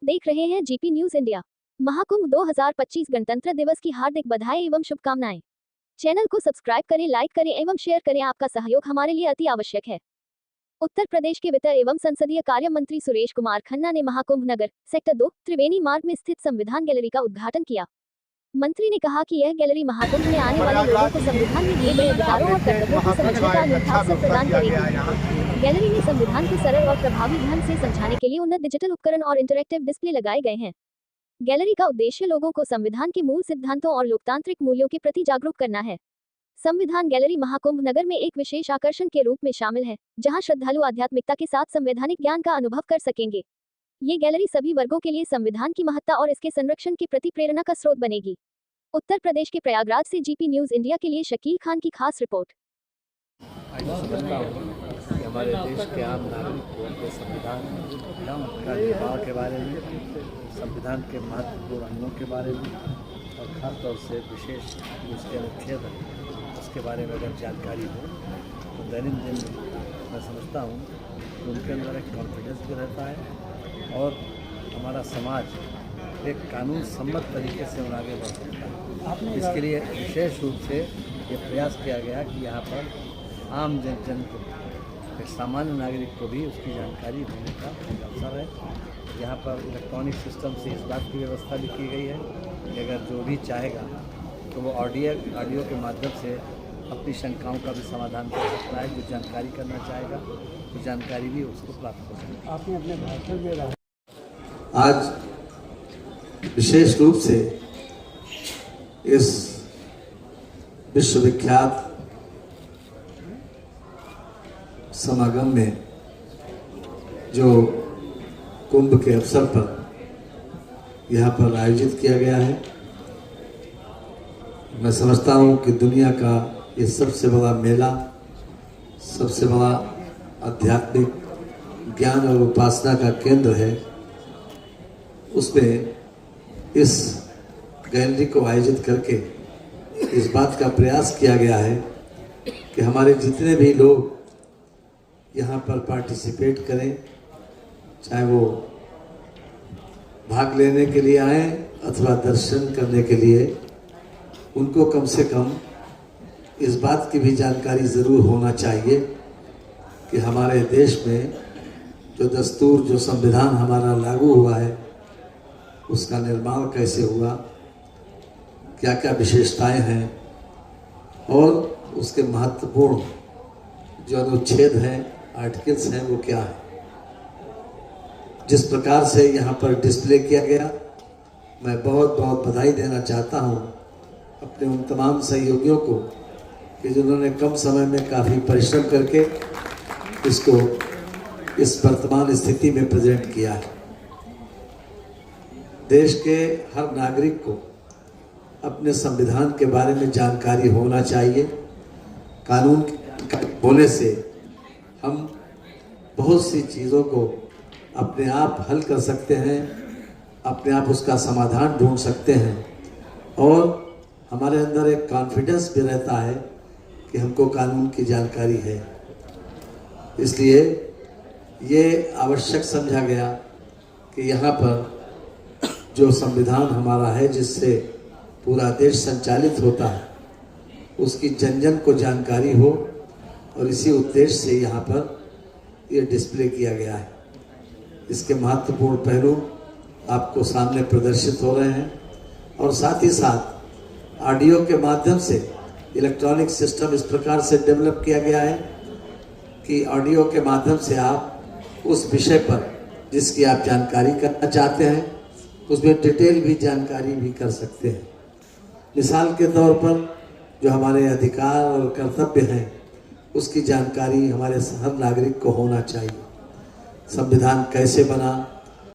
देख रहे हैं जीपी न्यूज इंडिया। महाकुंभ 2025 गणतंत्र दिवस की हार्दिक बधाई एवं शुभकामनाएं। चैनल को सब्सक्राइब करें, लाइक करें एवं शेयर करें। आपका सहयोग हमारे लिए अति आवश्यक है। उत्तर प्रदेश के वित्त एवं संसदीय कार्य मंत्री सुरेश कुमार खन्ना ने महाकुंभ नगर सेक्टर 2 त्रिवेणी मार्ग में स्थित संविधान गैलरी का उद्घाटन किया। मंत्री ने कहा कि यह गैलरी महाकुंभ में आने वाले लोगों को संविधान में दिए गए अधिकारों और कर्तव्यों को समझने का अनूठा अवसर प्रदान करेगी। गैलरी में संविधान को सरल और प्रभावी ढंग से समझाने के लिए उन्नत डिजिटल उपकरण और इंटरैक्टिव डिस्प्ले लगाए गए हैं। गैलरी का उद्देश्य लोगों को संविधान के मूल सिद्धांतों और लोकतांत्रिक मूल्यों के प्रति जागरूक करना है। संविधान गैलरी महाकुंभ नगर में एक विशेष आकर्षण के रूप में शामिल है, जहां श्रद्धालु आध्यात्मिकता के साथ संवैधानिक ज्ञान का अनुभव कर सकेंगे। ये गैलरी सभी वर्गों के लिए संविधान की महत्ता और इसके संरक्षण के प्रति प्रेरणा का स्रोत बनेगी। उत्तर प्रदेश के प्रयागराज से जीपी न्यूज इंडिया के लिए शकील खान की खास रिपोर्ट। हमारे देश के आम नागरिकों के संविधान का निर्माण के बारे में, संविधान के महत्वपूर्ण अंगों के बारे में और खासतौर से विशेष उसके अनुच्छेद उसके बारे में अगर जानकारी हो तो दैनिक दिन मैं समझता हूँ कि उनके अंदर एक कॉन्फिडेंस भी रहता है और हमारा समाज एक कानून सम्मत तरीके से आगे बढ़ सकता है। इसके लिए विशेष रूप से ये प्रयास किया गया कि यहाँ पर आम जन को, एक सामान्य नागरिक को भी उसकी जानकारी होने का अवसर है। यहाँ पर इलेक्ट्रॉनिक सिस्टम से इस बात की व्यवस्था भी की गई है कि अगर जो भी चाहेगा तो वो ऑडियो के माध्यम से अपनी शंकाओं का भी समाधान कर सकता है। जो जानकारी करना चाहेगा तो जानकारी भी उसको प्राप्त हो सकेगी। आपने अपने भाषण में रहा आज विशेष रूप से इस विश्वविख्यात समागम में जो कुंभ के अवसर पर यहाँ पर आयोजित किया गया है, मैं समझता हूँ कि दुनिया का ये सबसे बड़ा मेला, सबसे बड़ा आध्यात्मिक ज्ञान और उपासना का केंद्र है। उसमें इस गैलरी को आयोजित करके इस बात का प्रयास किया गया है कि हमारे जितने भी लोग यहाँ पर पार्टिसिपेट करें, चाहे वो भाग लेने के लिए आए अथवा दर्शन करने के लिए, उनको कम से कम इस बात की भी जानकारी ज़रूर होना चाहिए कि हमारे देश में जो दस्तूर, जो संविधान हमारा लागू हुआ है, उसका निर्माण कैसे हुआ, क्या क्या विशेषताएं हैं और उसके महत्वपूर्ण जो अनुच्छेद हैं, आर्टिकल्स हैं, वो क्या है। जिस प्रकार से यहाँ पर डिस्प्ले किया गया, मैं बहुत बहुत बधाई देना चाहता हूँ अपने उन तमाम सहयोगियों को कि जिन्होंने कम समय में काफ़ी परिश्रम करके इसको इस वर्तमान स्थिति में प्रेजेंट किया है। देश के हर नागरिक को अपने संविधान के बारे में जानकारी होना चाहिए। कानून होने से हम बहुत सी चीज़ों को अपने आप हल कर सकते हैं, अपने आप उसका समाधान ढूंढ सकते हैं और हमारे अंदर एक कॉन्फिडेंस भी रहता है कि हमको कानून की जानकारी है। इसलिए ये आवश्यक समझा गया कि यहाँ पर जो संविधान हमारा है, जिससे पूरा देश संचालित होता है, उसकी जन जन को जानकारी हो और इसी उद्देश्य से यहाँ पर ये डिस्प्ले किया गया है। इसके महत्वपूर्ण पहलू आपको सामने प्रदर्शित हो रहे हैं और साथ ही साथ ऑडियो के माध्यम से इलेक्ट्रॉनिक सिस्टम इस प्रकार से डेवलप किया गया है कि ऑडियो के माध्यम से आप उस विषय पर जिसकी आप जानकारी करना चाहते हैं उसमें डिटेल भी जानकारी भी कर सकते हैं। मिसाल के तौर पर जो हमारे अधिकार और कर्तव्य हैं, उसकी जानकारी हमारे हर नागरिक को होना चाहिए। संविधान कैसे बना,